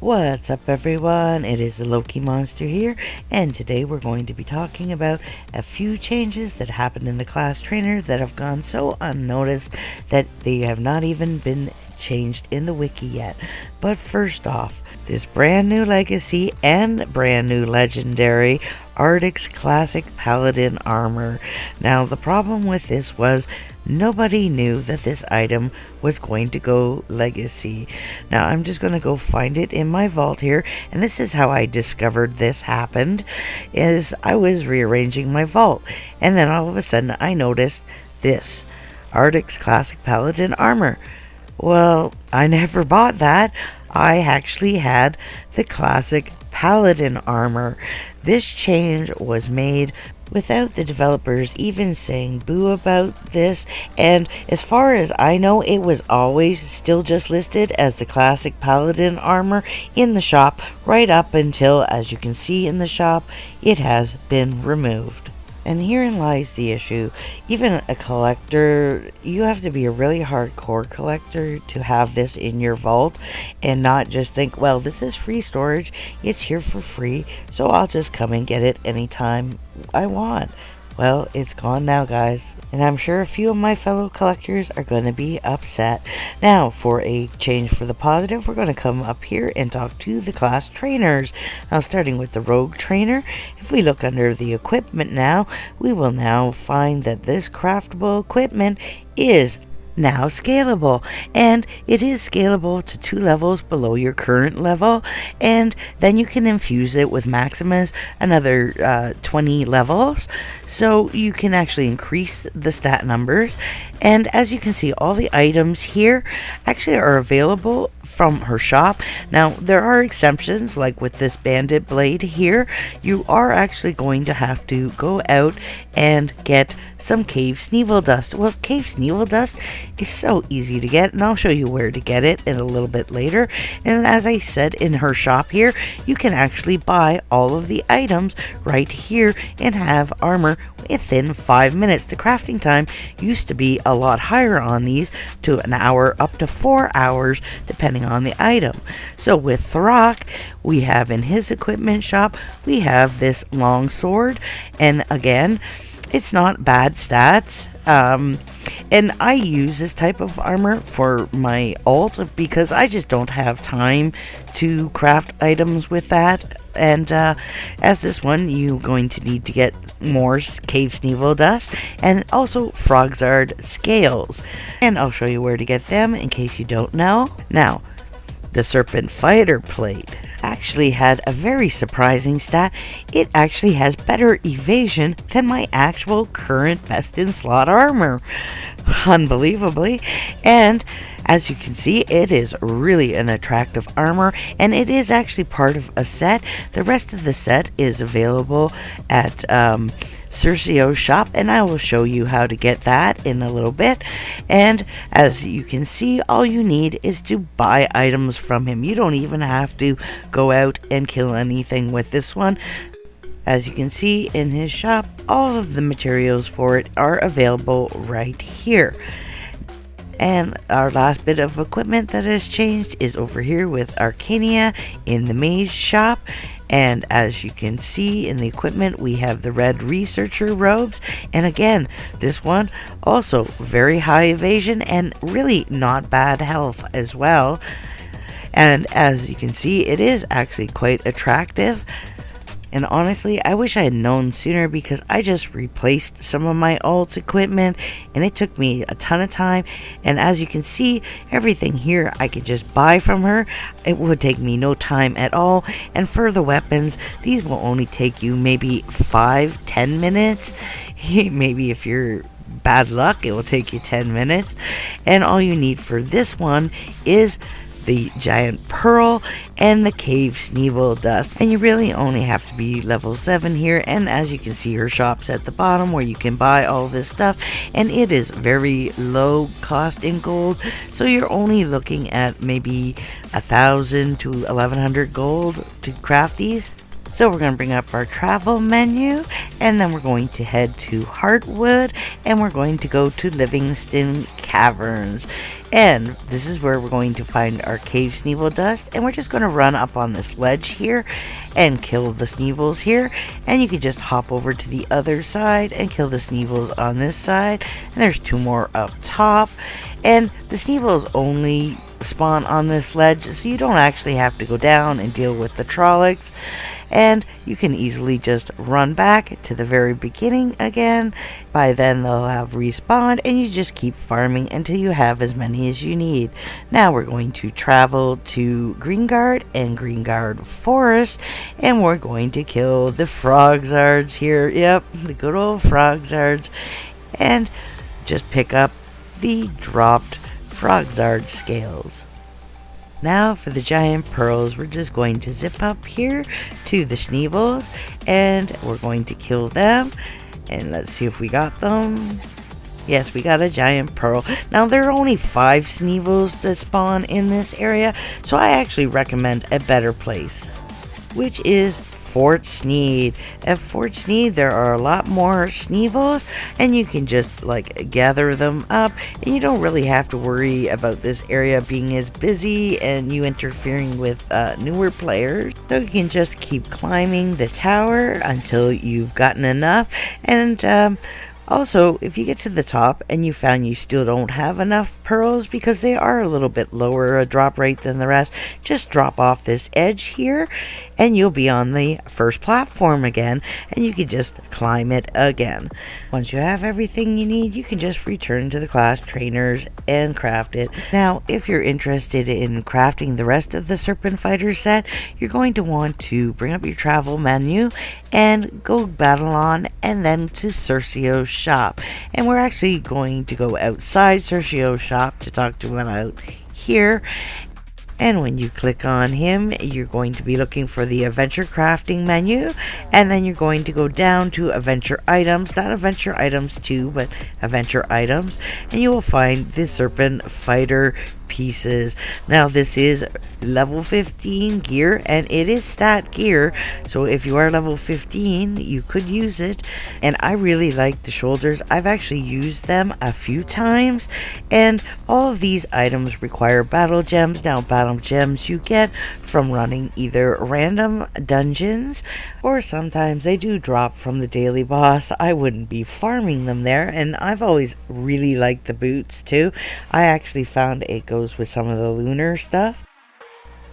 What's up, everyone? It is the Loki Monster here, and today we're going to be talking about a few changes that happened in the class trainer that have gone so unnoticed that they have not even been changed in the wiki yet. But first off, this brand new legacy and brand new legendary Artix classic Paladin armor. Now, the problem with this was nobody knew that this item was going to go legacy. Now I'm just going to go find it in my vault here, and this is how I discovered this happened. Is I was rearranging my vault, and then all of a sudden I noticed this Artix classic Paladin armor. Well, I never bought that. I actually had the classic Paladin armor. This change was made without the developers even saying boo about this, and as far as I know, it was always still just listed as the classic Paladin armor in the shop right up until, as you can see in the shop, it has been removed. And herein lies the issue. Even a collector, you have to be a really hardcore collector to have this in your vault and not just think, well, this is free storage, it's here for free, so I'll just come and get it anytime I want. Well, it's gone now, guys, and I'm sure a few of my fellow collectors are going to be upset. Now, for a change for the positive, we're going to come up here and talk to the class trainers. Now, starting with the rogue trainer, if we look under the equipment now, we will now find that this craftable equipment is now scalable, and it is scalable to 2 levels below your current level, and then you can infuse it with Maximus another 20 levels, so you can actually increase the stat numbers. And as you can see, all the items here actually are available from her shop. Now, there are exceptions, like with this bandit blade here. You are actually going to have to go out and get some cave sneevel dust. Well, cave sneevel dust is so easy to get, and I'll show you where to get it in a little bit later. And as I said, in her shop here, you can actually buy all of the items right here and have armor within 5 minutes. The crafting time used to be a lot higher on these, to an hour up to 4 hours depending on the item. So with Throck, we have in his equipment shop, we have this long sword, and again, it's not bad stats. And I use this type of armor for my alt because I just don't have time to craft items with that. And as this one, you're going to need to get more cave sneevel dust and also frogzard scales. And I'll show you where to get them in case you don't know. Now, the Serpent fighter plate actually had a very surprising stat. It actually has better evasion than my actual current best in slot armor, unbelievably. And as you can see, it is really an attractive armor, and it is actually part of a set. The rest of the set is available at Cercio's shop, and I will show you how to get that in a little bit. And as you can see, all you need is to buy items from him. You don't even have to go out and kill anything with this one. As you can see in his shop, all of the materials for it are available right here. And our last bit of equipment that has changed is over here with Arcania in the mage shop. And as you can see in the equipment, we have the red researcher robes. And again, this one also very high evasion and really not bad health as well. And as you can see, it is actually quite attractive. And honestly, I wish I had known sooner because I just replaced some of my alt equipment and it took me a ton of time. And as you can see, everything here I could just buy from her. It would take me no time at all. And for the weapons, these will only take you maybe 5-10 minutes. Maybe if you're bad luck, it will take you 10 minutes. And all you need for this one is the giant pearl and the cave sneevel dust, and you really only have to be level 7 here. And as you can see, her shop's at the bottom where you can buy all this stuff, and it is very low cost in gold, so you're only looking at maybe 1,000 to 1,100 gold to craft these. So we're going to bring up our travel menu, and then we're going to head to Heartwood, and we're going to go to Livingston Caverns. And this is where we're going to find our cave Sneevil dust, and we're just going to run up on this ledge here and kill the Sneevils here. And you can just hop over to the other side and kill the Sneevils on this side. And there's 2 more up top. And the Sneevils only spawn on this ledge, so you don't actually have to go down and deal with the Trollocs, and you can easily just run back to the very beginning again. By then they'll have respawned, and you just keep farming until you have as many as you need. Now we're going to travel to Greengard and Greengard Forest, and we're going to kill the Frogzards here. Yep, the good old Frogzards, and just pick up the dropped Frogzard scales. Now for the giant pearls, we're just going to zip up here to the Sneevils, and we're going to kill them. And let's see if we got them. Yes, we got a giant pearl. Now there are only 5 Sneevils that spawn in this area, so I actually recommend a better place, which is Fort Sneed. At Fort Sneed there are a lot more Sneevils, and you can just gather them up, and you don't really have to worry about this area being as busy and you interfering with newer players. So you can just keep climbing the tower until you've gotten enough. And also, if you get to the top and you found you still don't have enough pearls, because they are a little bit lower a drop rate than the rest, just drop off this edge here and you'll be on the first platform again, and you can just climb it again. Once you have everything you need, you can just return to the class trainers and craft it. Now, if you're interested in crafting the rest of the Serpent Fighter set, you're going to want to bring up your travel menu and go battle on, and then to Cercio's shop. And we're actually going to go outside Cercio's shop to talk to him out here. And when you click on him, you're going to be looking for the adventure crafting menu, and then you're going to go down to adventure items, not adventure items 2, but adventure items, and you will find the Serpent Fighter pieces. Now this is level 15 gear, and it is stat gear, so if you are level 15 you could use it. And I really like the shoulders. I've actually used them a few times, and all of these items require battle gems. Now battle gems you get from running either random dungeons, or sometimes they do drop from the daily boss. I wouldn't be farming them there, and I've always really liked the boots too. I actually found it goes with some of the lunar stuff.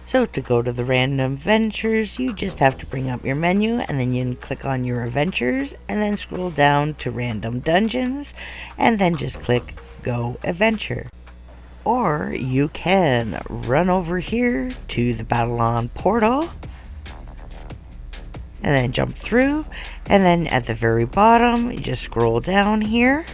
So to go to the random adventures, you just have to bring up your menu, and then you can click on your adventures, and then scroll down to random dungeons, and then just click go adventure. Or you can run over here to the Babylon portal, and then jump through, and then at the very bottom you just scroll down here,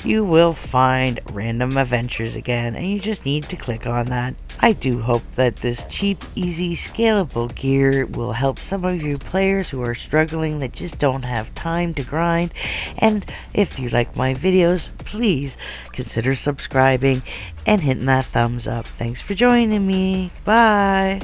you will find random adventures again, and you just need to click on that. I do hope that this cheap, easy, scalable gear will help some of you players who are struggling, that just don't have time to grind. And if you like my videos, please consider subscribing and hitting that thumbs up. Thanks for joining me. Bye.